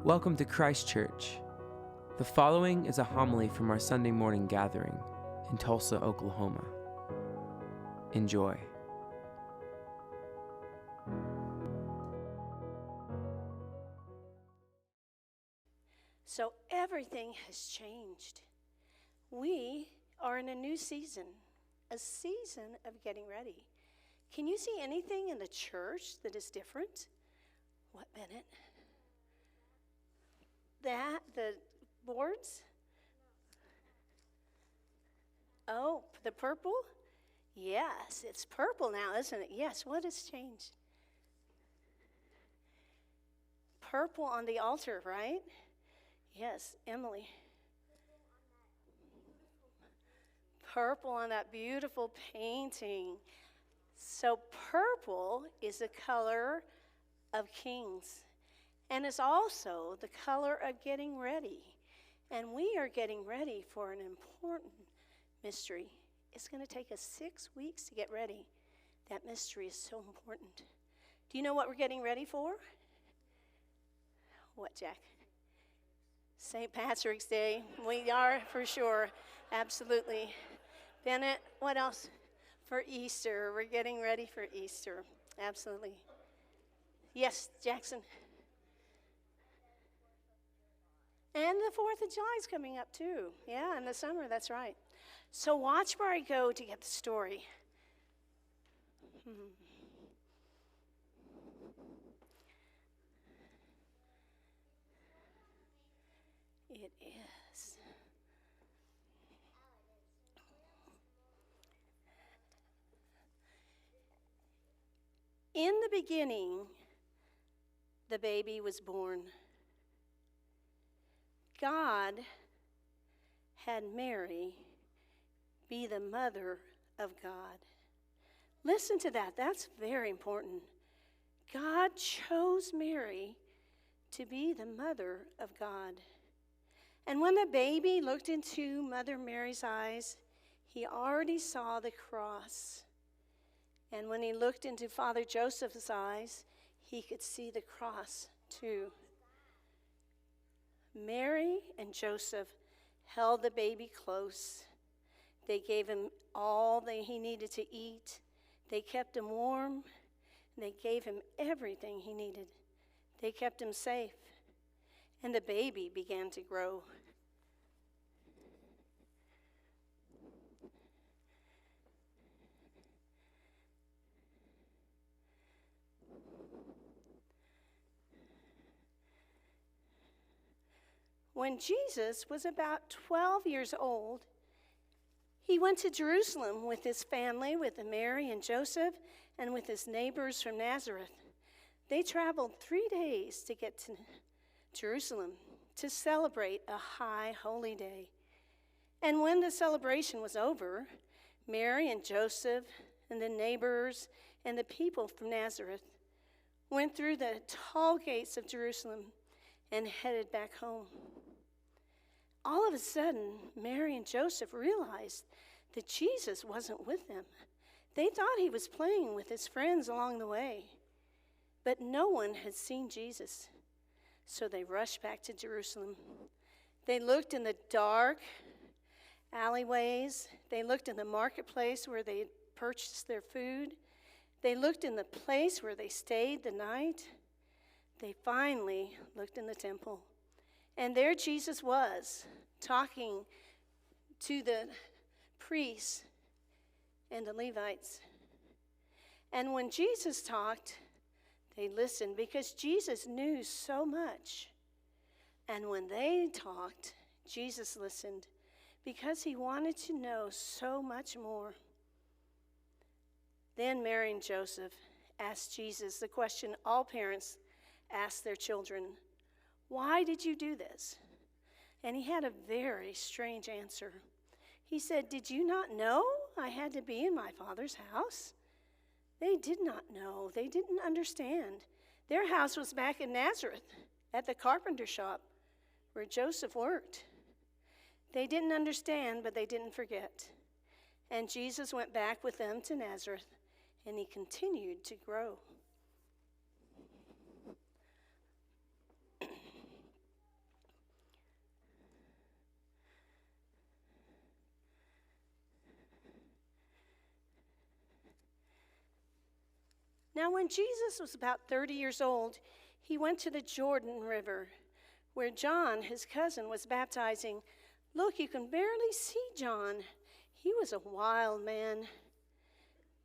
Welcome to Christ Church. The following is a homily from our Sunday morning gathering in Tulsa, Oklahoma. Enjoy. So everything has changed. We are in a new season, a season of getting ready. Can you see anything in the church that is different? What, Bennett? The boards? Oh, the purple? Yes, it's purple now, isn't it? Yes, what has changed? Purple on the altar, right? Yes, Emily. Purple on that beautiful painting. So purple is the color of kings. And it's also the color of getting ready. And we are getting ready for an important mystery. It's going to take us 6 weeks to get ready. That mystery is so important. Do you know what we're getting ready for? What, Jack? St. Patrick's Day. We are for sure. Absolutely. Bennett, what else? For Easter. We're getting ready for Easter. Absolutely. Yes, Jackson. And the 4th of July is coming up too. Yeah, in the summer, that's right. So watch where I go to get the story. It is. In the beginning, the baby was born. God had Mary be the mother of God. Listen to that. That's very important. God chose Mary to be the mother of God. And when the baby looked into Mother Mary's eyes, he already saw the cross. And when he looked into Father Joseph's eyes, he could see the cross too. Mary and Joseph held the baby close. They gave him all that he needed to eat. They kept him warm. They gave him everything he needed. They kept him safe. And the baby began to grow. When Jesus was about 12 years old, he went to Jerusalem with his family, with Mary and Joseph, and with his neighbors from Nazareth. They traveled 3 days to get to Jerusalem to celebrate a high holy day. And when the celebration was over, Mary and Joseph and the neighbors and the people from Nazareth went through the tall gates of Jerusalem and headed back home. All of a sudden, Mary and Joseph realized that Jesus wasn't with them. They thought he was playing with his friends along the way, but no one had seen Jesus. So they rushed back to Jerusalem. They looked in the dark alleyways. They looked in the marketplace where they purchased their food. They looked in the place where they stayed the night. They finally looked in the temple. And there Jesus was, talking to the priests and the Levites. And when Jesus talked, they listened because Jesus knew so much. And when they talked, Jesus listened because he wanted to know so much more. Then Mary and Joseph asked Jesus the question all parents ask their children: why did you do this? And he had a very strange answer. He said, did you not know I had to be in my Father's house? They did not know. They didn't understand. Their house was back in Nazareth at the carpenter shop where Joseph worked. They didn't understand, but they didn't forget. And Jesus went back with them to Nazareth, and he continued to grow. Now, when Jesus was about 30 years old, he went to the Jordan River, where John, his cousin, was baptizing. Look, you can barely see John. He was a wild man.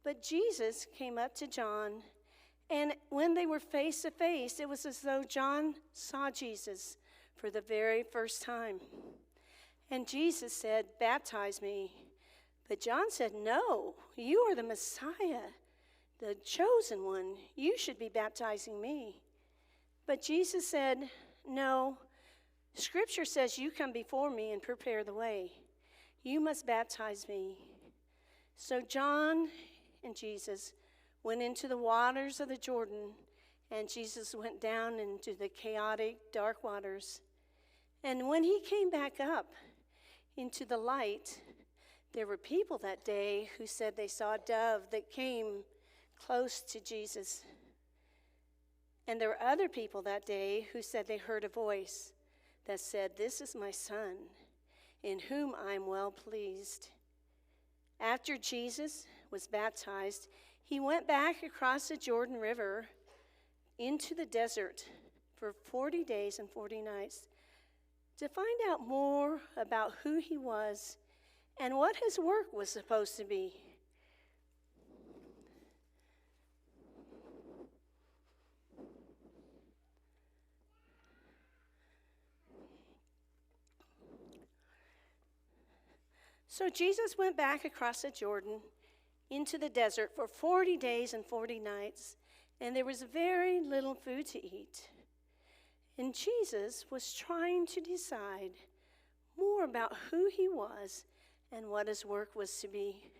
But Jesus came up to John, and when they were face to face, it was as though John saw Jesus for the very first time. And Jesus said, "Baptize me." But John said, "No, you are the Messiah, the chosen one. You should be baptizing me." But Jesus said, "No, Scripture says you come before me and prepare the way. You must baptize me." So John and Jesus went into the waters of the Jordan, and Jesus went down into the chaotic, dark waters. And when he came back up into the light, there were people that day who said they saw a dove that came close to Jesus. And there were other people that day who said they heard a voice that said, "This is my son, in whom I am well pleased." After Jesus was baptized, he went back across the Jordan River into the desert for 40 days and 40 nights to find out more about who he was and what his work was supposed to be. So Jesus went back across the Jordan into the desert for 40 days and 40 nights, and there was very little food to eat. And Jesus was trying to decide more about who he was and what his work was to be.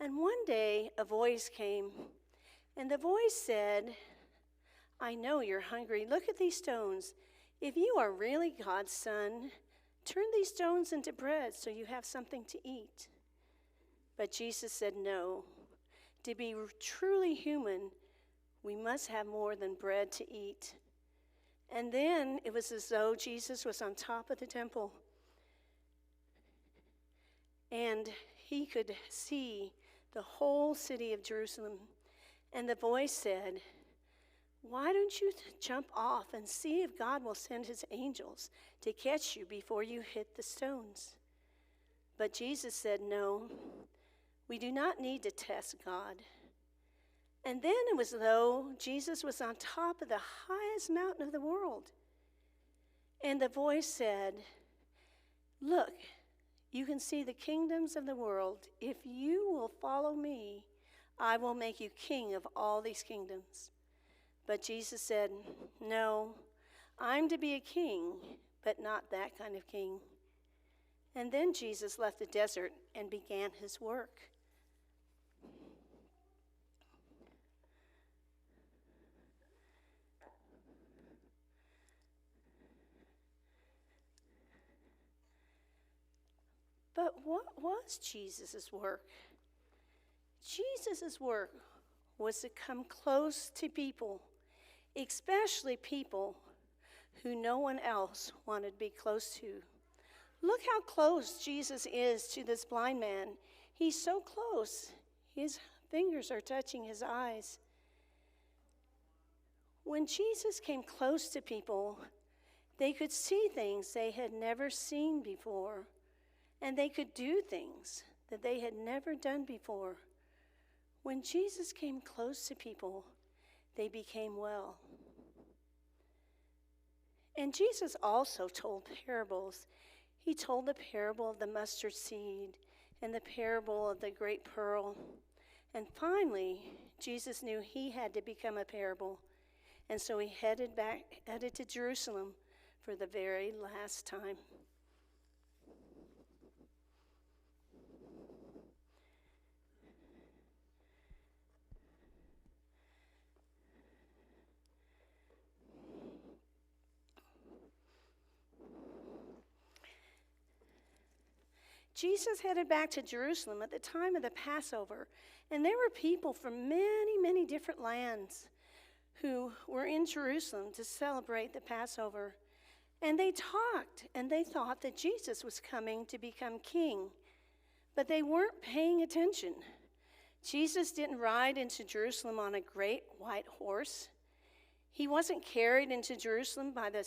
And one day a voice came, and the voice said, "I know you're hungry. Look at these stones. If you are really God's son, turn these stones into bread so you have something to eat." But Jesus said, "No. To be truly human, we must have more than bread to eat." And then it was as though Jesus was on top of the temple, and he could see the whole city of Jerusalem. And the voice said, "Why don't you jump off and see if God will send his angels to catch you before you hit the stones?" But Jesus said, "No, we do not need to test God." And then it was as though Jesus was on top of the highest mountain of the world. And the voice said, "Look, you can see the kingdoms of the world. If you will follow me, I will make you king of all these kingdoms." But Jesus said, "No, I'm to be a king, but not that kind of king." And then Jesus left the desert and began his work. But what was Jesus' work? Jesus' work was to come close to people, especially people who no one else wanted to be close to. Look how close Jesus is to this blind man. He's so close. His fingers are touching his eyes. When Jesus came close to people, they could see things they had never seen before, and they could do things that they had never done before. When Jesus came close to people, they became well. And Jesus also told parables. He told the parable of the mustard seed and the parable of the great pearl. And finally, Jesus knew he had to become a parable. And so he headed to Jerusalem for the very last time. Jesus headed back to Jerusalem at the time of the Passover, and there were people from many, many different lands who were in Jerusalem to celebrate the Passover. And they talked, and they thought that Jesus was coming to become king, but they weren't paying attention Jesus didn't ride into Jerusalem on a great white horse. He wasn't carried into Jerusalem by the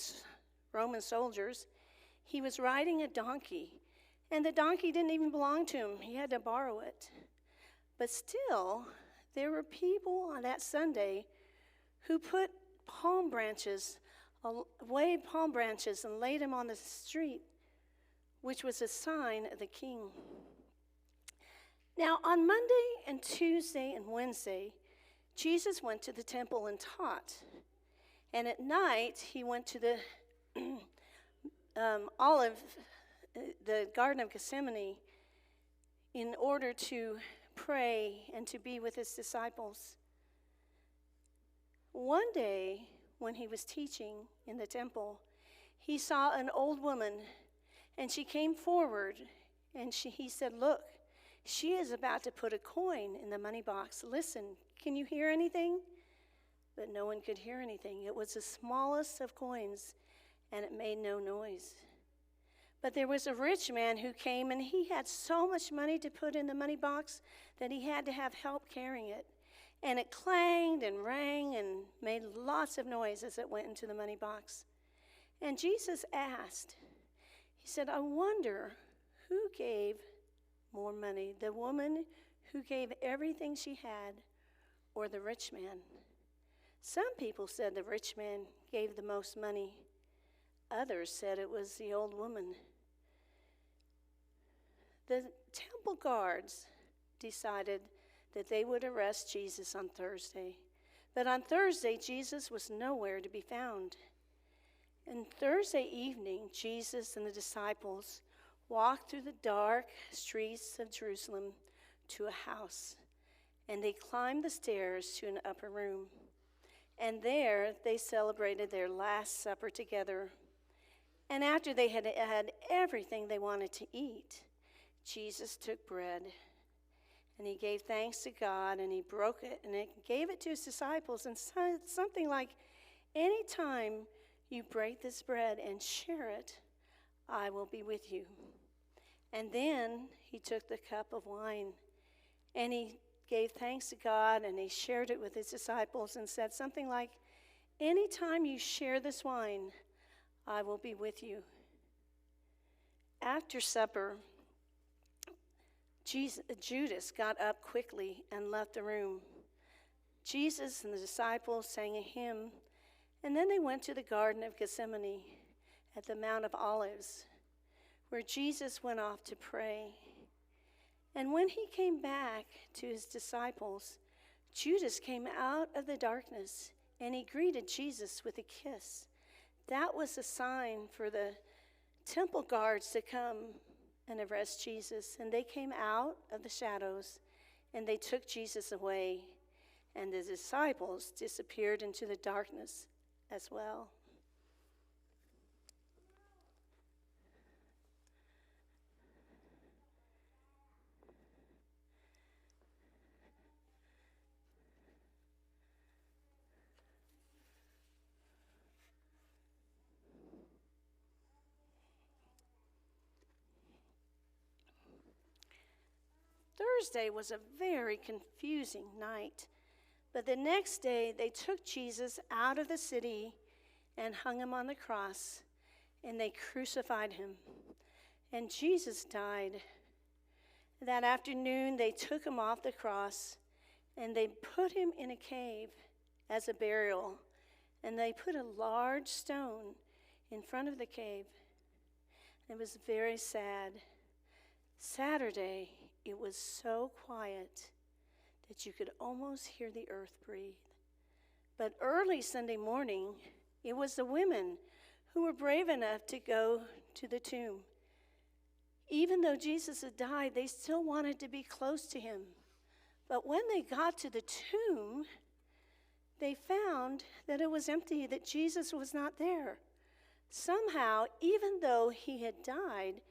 Roman soldiers. He was riding a donkey, and the donkey didn't even belong to him. He had to borrow it. But still, there were people on that Sunday who put waved palm branches and laid them on the street, which was a sign of the king. Now, on Monday and Tuesday and Wednesday, Jesus went to the temple and taught. And at night, he went to the the Garden of Gethsemane in order to pray and to be with his disciples. One day, when he was teaching in the temple, he saw an old woman, and she came forward, and he said, "Look, she is about to put a coin in the money box. Listen, can you hear anything?" But no one could hear anything. It was the smallest of coins, and it made no noise. But there was a rich man who came, and he had so much money to put in the money box that he had to have help carrying it. And it clanged and rang and made lots of noise as it went into the money box. And Jesus asked, he said, "I wonder who gave more money, the woman who gave everything she had, or the rich man?" Some people said the rich man gave the most money. Others said it was the old woman. The temple guards decided that they would arrest Jesus on Thursday. But on Thursday, Jesus was nowhere to be found. And Thursday evening, Jesus and the disciples walked through the dark streets of Jerusalem to a house, and they climbed the stairs to an upper room. And there they celebrated their Last Supper together. And after they had had everything they wanted to eat, Jesus took bread, and he gave thanks to God, and he broke it, and he gave it to his disciples, and said something like, "Anytime you break this bread and share it, I will be with you." And then he took the cup of wine, and he gave thanks to God, and he shared it with his disciples and said something like, "Anytime you share this wine, I will be with you." After supper, Judas got up quickly and left the room. Jesus and the disciples sang a hymn, and then they went to the Garden of Gethsemane at the Mount of Olives, where Jesus went off to pray. And when he came back to his disciples, Judas came out of the darkness, and he greeted Jesus with a kiss. That was a sign for the temple guards to come and arrest Jesus. And they came out of the shadows, and they took Jesus away, and the disciples disappeared into the darkness as well. Thursday was a very confusing night, but the next day they took Jesus out of the city and hung him on the cross, and they crucified him, and Jesus died. That afternoon they took him off the cross, and they put him in a cave as a burial, and they put a large stone in front of the cave. It was very sad. Saturday, it was so quiet that you could almost hear the earth breathe. But early Sunday morning, it was the women who were brave enough to go to the tomb. Even though Jesus had died, they still wanted to be close to him. But when they got to the tomb, they found that it was empty, that Jesus was not there. Somehow, even though he had died,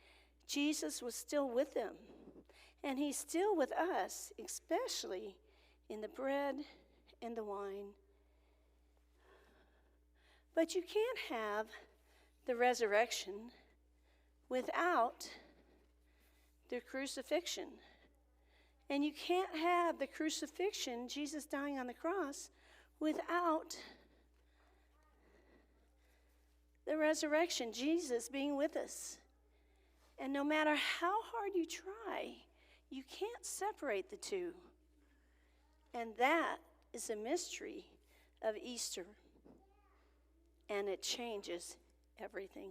Jesus was still with them. And he's still with us, especially in the bread and the wine. But you can't have the resurrection without the crucifixion. And you can't have the crucifixion, Jesus dying on the cross, without the resurrection, Jesus being with us. And no matter how hard you try, you can't separate the two. And that is a mystery of Easter. And it changes everything.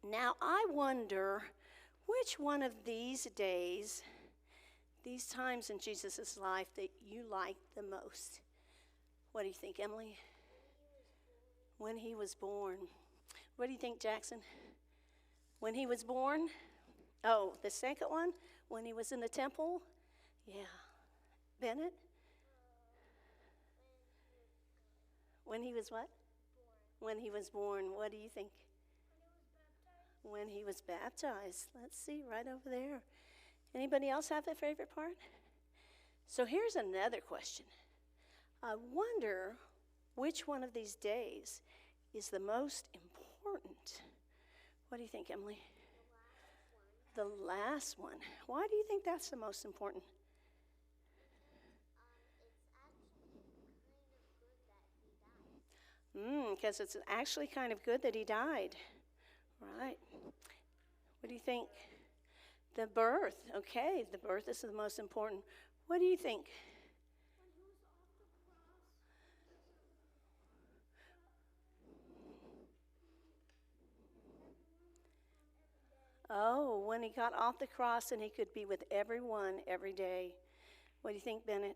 Now, I wonder which one of these days, these times in Jesus' life, that you like the most. What do you think, Emily? When he was born. What do you think, Jackson? When he was born? Oh, the second one? When he was in the temple? Yeah. Bennett? When he was what? When he was born. What do you think? When he was baptized. Let's see, right over there. Anybody else have a favorite part? So here's another question. I wonder which one of these days is the most important. What do you think, Emily? The last one. Why do you think that's the most important? Because it's actually kind of good that he died. Right. What do you think? The birth. Okay, the birth is the most important. What do you think? Oh, when he got off the cross and he could be with everyone every day. What do you think, Bennett?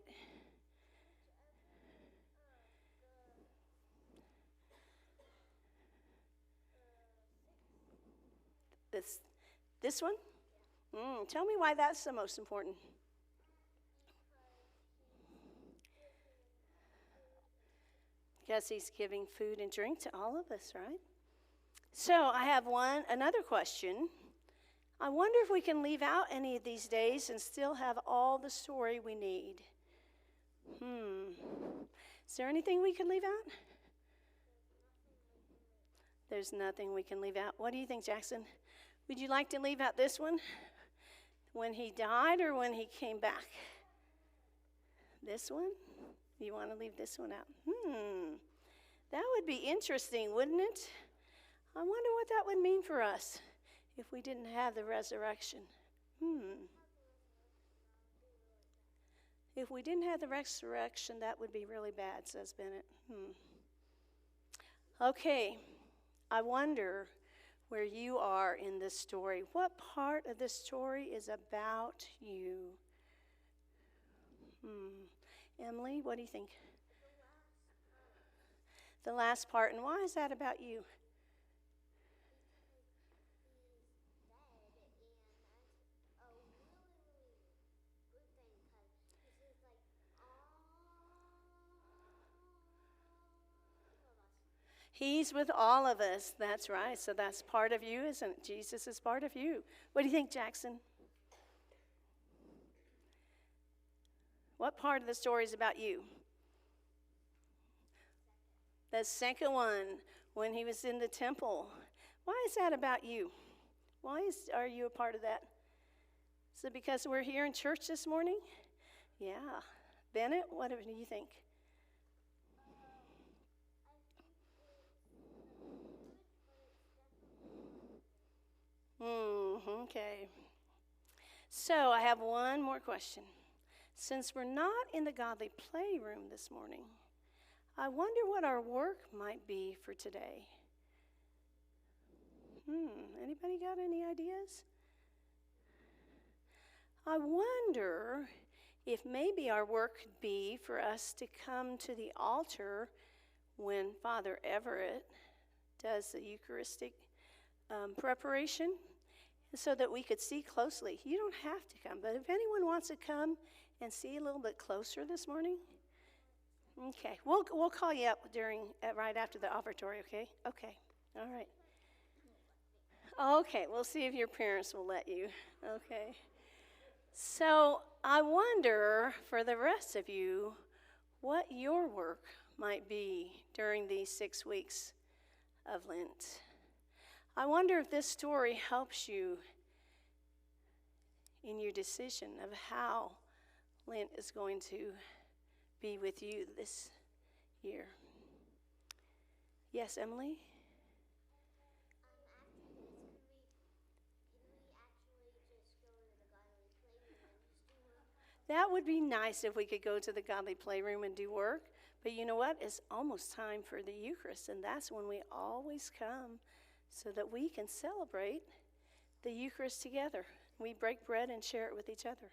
This one? Tell me why that's the most important. Because he's giving food and drink to all of us, right? So I have another question. I wonder if we can leave out any of these days and still have all the story we need. Is there anything we can leave out? There's nothing we can leave out. What do you think, Jackson? Would you like to leave out this one? When he died or when he came back? This one? You want to leave this one out? That would be interesting, wouldn't it? I wonder what that would mean for us if we didn't have the resurrection. If we didn't have the resurrection, that would be really bad, says Bennett. Okay, I wonder where you are in this story. What part of this story is about you? Emily, what do you think? The last part. And why is that about you? He's with all of us. That's right. So that's part of you, isn't it? Jesus is part of you. What do you think, Jackson? What part of the story is about you? The second one, when he was in the temple. Why is that about you? Are you a part of that? Is it because we're here in church this morning? Yeah. Bennett, what do you think? Okay. So I have one more question. Since we're not in the godly playroom this morning, I wonder what our work might be for today. Anybody got any ideas? I wonder if maybe our work could be for us to come to the altar when Father Everett does the Eucharistic preparation, so that we could see closely. You don't have to come, but if anyone wants to come and see a little bit closer this morning, okay, we'll call you up right after the offertory. Okay, all right. Okay, we'll see if your parents will let you. Okay. So I wonder for the rest of you what your work might be during these 6 weeks of Lent. I wonder if this story helps you in your decision of how Lent is going to be with you this year. Yes, Emily? That would be nice if we could go to the Godly Playroom and do work. But you know what? It's almost time for the Eucharist, and that's when we always come so that we can celebrate the Eucharist together. We break bread and share it with each other.